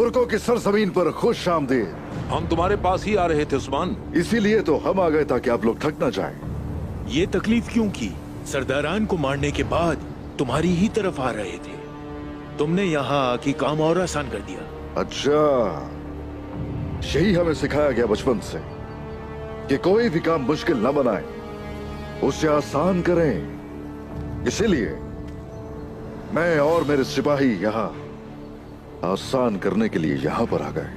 तुर्कों की सरजमीन पर खुश आमदीद। हम तुम्हारे पास ही आ रहे थे उस्मान। इसीलिए तो हम आ गए ताकि आप लोग थक ना जाएं। ये तकलीफ क्यों की? सरदारान को मारने के बाद तुम्हारी ही तरफ आ रहे थे। तुमने यहाँ आके काम और आसान कर दिया। अच्छा, यही हमें सिखाया गया बचपन से कि कोई भी काम मुश्किल न बनाए, उसे आसान करें। इसीलिए मैं और मेरे सिपाही यहाँ आसान करने के लिए यहाँ पर आ गए।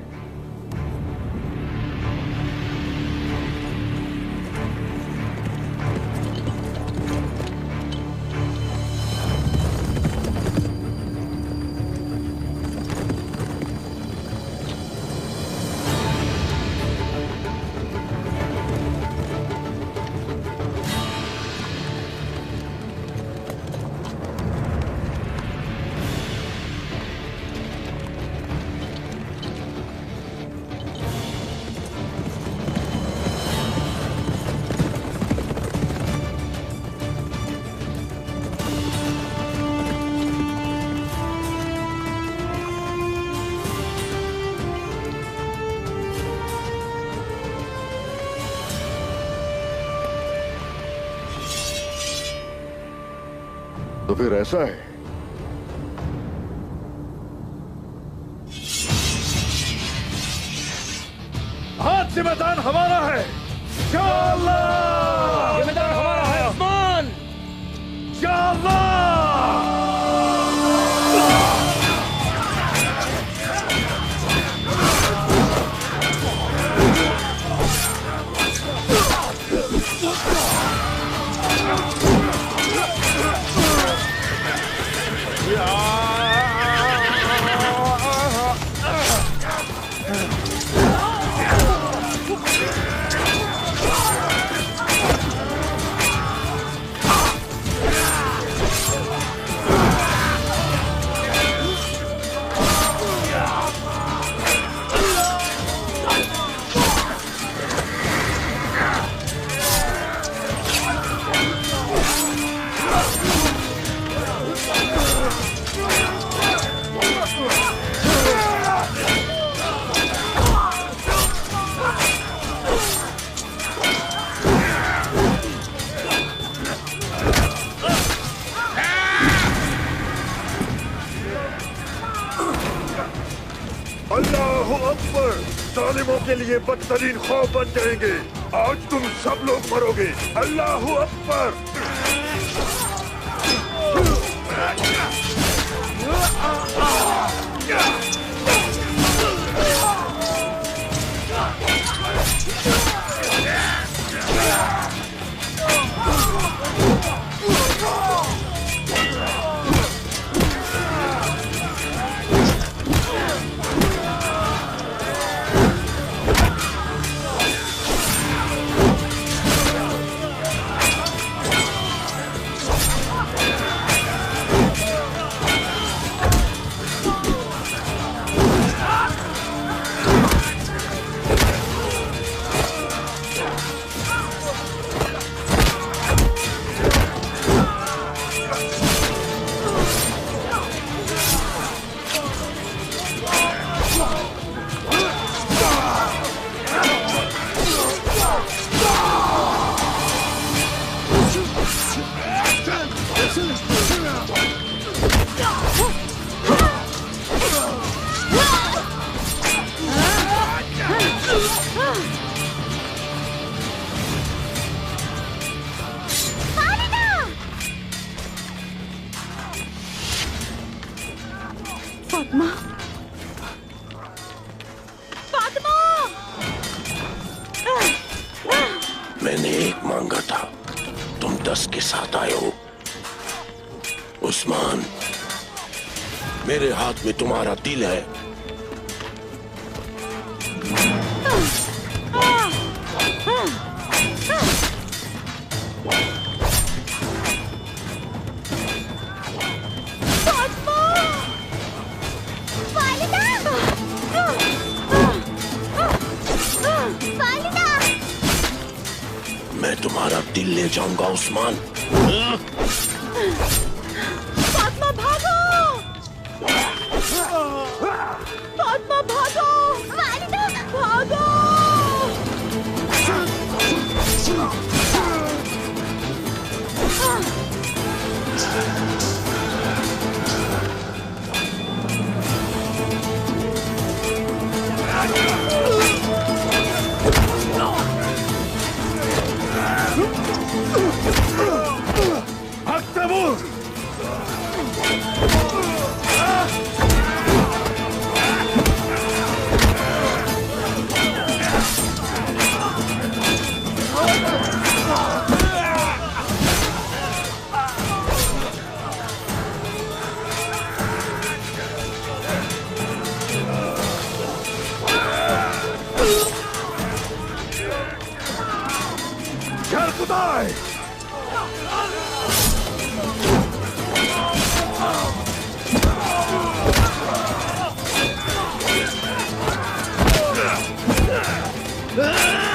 तो फिर ऐसा है, आज से मैदान हमारा है। या अल्लाह! ये मैदान हमारा है उस्मान। या अल्लाह! अल्लाहु अकबर! जालिमों के लिए बदतरीन खौफ बन जाएंगे। आज तुम सब लोग मरोगे। अल्लाहु अकबर! फातिमा, फातिमा! मैंने एक मांगा था, तुम 10 के साथ आए हो। उस्मान, मेरे हाथ में तुम्हारा दिल है। मैं तुम्हारा दिल ले जाऊंगा उस्मान। फातिमा भागो! फातिमा यार खुदाई Ah!